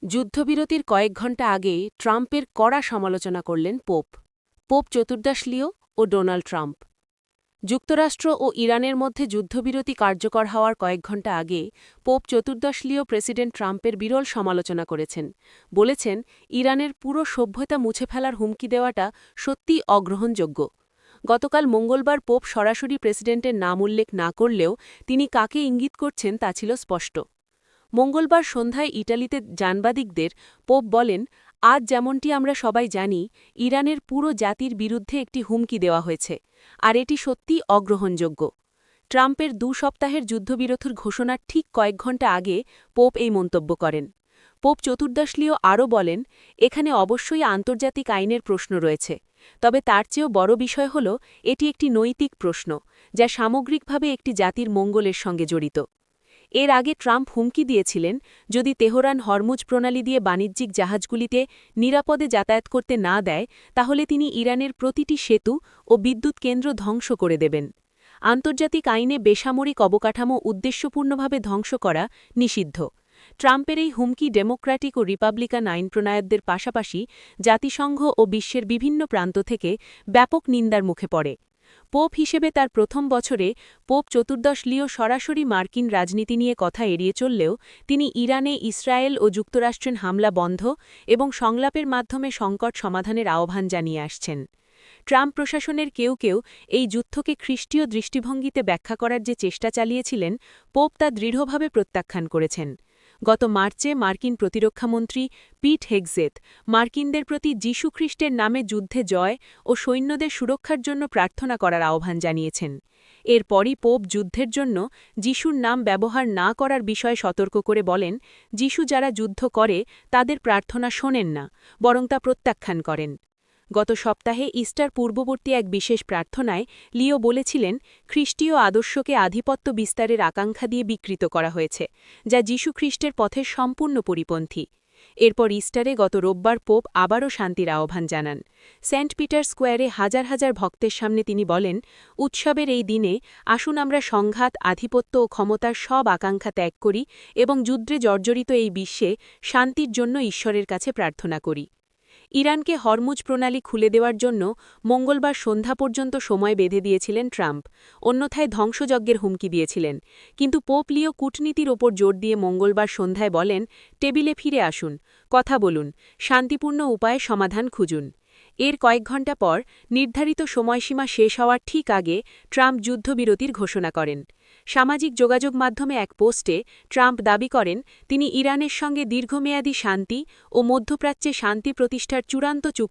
যুদ্ধবিরতির কয়েক ঘণ্টা আগে ট্রাম্পের কড়া সমালোচনা করলেন পোপ চতুর্দশ লিও ও ডোনাল্ড ট্রাম্প। যুক্তরাষ্ট্র ও ইরানের মধ্যে যুদ্ধবিরতি কার্যকর হওয়ার কয়েক ঘণ্টা আগে পোপ চতুর্দশ লিও প্রেসিডেন্ট ট্রাম্পের বিরল সমালোচনা করেছেন। বলেছেন, ইরানের পুরো সভ্যতা মুছে ফেলার হুমকি দেওয়াটা সত্যিই অগ্রহণযোগ্য। গতকাল মঙ্গলবার পোপ সরাসরি প্রেসিডেন্টের নাম উল্লেখ না করলেও তিনি কাকে ইঙ্গিত করছেন তা ছিল স্পষ্ট। মঙ্গলবার সন্ধ্যায় ইটালিতে সাংবাদিকদের পোপ বলেন, আজ যেমনটি আমরা সবাই জানি, ইরানের পুরো জাতির বিরুদ্ধে একটি হুমকি দেওয়া হয়েছে, আর এটি সত্যিই অগ্রহণযোগ্য। ট্রাম্পের ২ সপ্তাহের যুদ্ধবিরতির ঘোষণার ঠিক কয়েক ঘণ্টা আগে পোপ এই মন্তব্য করেন। পোপ চতুর্দশ লিও আরও বলেন, এখানে অবশ্যই আন্তর্জাতিক আইনের প্রশ্ন রয়েছে, তবে তার চেয়েও বড় বিষয় হল এটি একটি নৈতিক প্রশ্ন, যা সামগ্রিকভাবে একটি জাতির মঙ্গলের সঙ্গে জড়িত। এর আগে ট্রাম্প হুমকি দিয়েছিলেন, যদি তেহরান হরমুজ প্রণালী দিয়ে বাণিজ্যিক জাহাজগুলিতে নিরাপদে যাতায়াত করতে না দেয়, তাহলে তিনি ইরানের প্রতিটি সেতু ও বিদ্যুৎ কেন্দ্র ধ্বংস করে দেবেন। আন্তর্জাতিক আইনে বেসামরিক অবকাঠামো উদ্দেশ্যপূর্ণভাবে ধ্বংস করা নিষিদ্ধ। ট্রাম্পের এই হুমকি ডেমোক্র্যাটিক ও রিপাবলিকান আইন প্রণয়কদের পাশাপাশি জাতিসংঘ ও বিশ্বের বিভিন্ন প্রান্ত থেকে ব্যাপক নিন্দার মুখে পড়ে। পোপ হিসেবে তার প্রথম বছরে পোপ চতুর্দশ লিও সরাসরি মার্কিন রাজনীতি নিয়ে কথা এড়িয়ে চললেও তিনি ইরানে ইসরায়েল ও যুক্তরাষ্ট্রের হামলা বন্ধ এবং সংলাপের মাধ্যমে সংকট সমাধানের আহ্বান জানিয়ে আসছেন। ট্রাম্প প্রশাসনের কেউ এই যুদ্ধকে খ্রিস্টীয় দৃষ্টিভঙ্গিতে ব্যাখ্যা করার যে চেষ্টা চালিয়েছিলেন, পোপ তা দৃঢ়ভাবে প্রত্যাখ্যান করেছেন। গত মার্চে মার্কিন প্রতিরক্ষামন্ত্রী পিট হেগসেথ মার্কিনদের প্রতি যীশুখ্রিস্টের নামে যুদ্ধে জয় ও সৈন্যদের সুরক্ষার জন্য প্রার্থনা করার আহ্বান জানিয়েছেন। এরপরই পোপ যুদ্ধের জন্য যীশুর নাম ব্যবহার না করার বিষয়ে সতর্ক করে বলেন, যীশু যারা যুদ্ধ করে তাদের প্রার্থনা শোনেন না, বরং তা প্রত্যাখ্যান করেন। গত সপ্তাহে ইস্টার পূর্ববর্তী এক বিশেষ প্রার্থনায় লিও বলেছিলেন, খ্রিস্টীয় আদর্শকে আধিপত্য বিস্তারের আকাঙ্ক্ষা দিয়ে বিকৃত করা হয়েছে, যা যীশুখ্রিস্টের পথের সম্পূর্ণ পরিপন্থী। এরপর ইস্টারে গত রোববার পোপ আবারও শান্তির আহ্বান জানান। সেন্ট পিটার স্কোয়ারে হাজার হাজার ভক্তের সামনে তিনি বলেন, উৎসবের এই দিনে আসুন আমরা সংঘাত, আধিপত্য ও ক্ষমতার সব আকাঙ্ক্ষা ত্যাগ করি এবং যুদ্ধে জর্জরিত এই বিশ্বে শান্তির জন্য ঈশ্বরের কাছে প্রার্থনা করি। ইরানকে হরমুজ প্রণালী খুলে দেওয়ার জন্য মঙ্গলবার সন্ধ্যা পর্যন্ত সময় বেঁধে দিয়েছিলেন ট্রাম্প, অন্যথায় ধ্বংসযজ্ঞের হুমকি দিয়েছিলেন। কিন্তু পোপ লিও কূটনীতির ওপর জোর দিয়ে মঙ্গলবার সন্ধ্যায় বলেন, টেবিলে ফিরে আসুন, কথা বলুন, শান্তিপূর্ণ উপায়ে সমাধান খুঁজুন। এর কয়েক ঘণ্টা পর নির্ধারিত সময়সীমা শেষ হওয়ার ঠিক আগে ট্রাম্প যুদ্ধবিরতির ঘোষণা করেন। সামাজিক যোগাযোগ মাধ্যমে এক পোস্টে ট্রাম্প দাবি করেন, তিনি ইরানের সঙ্গে দীর্ঘমেয়াদী শান্তি ও মধ্যপ্রাচ্যে শান্তি প্রতিষ্ঠার চূড়ান্ত চুক্তি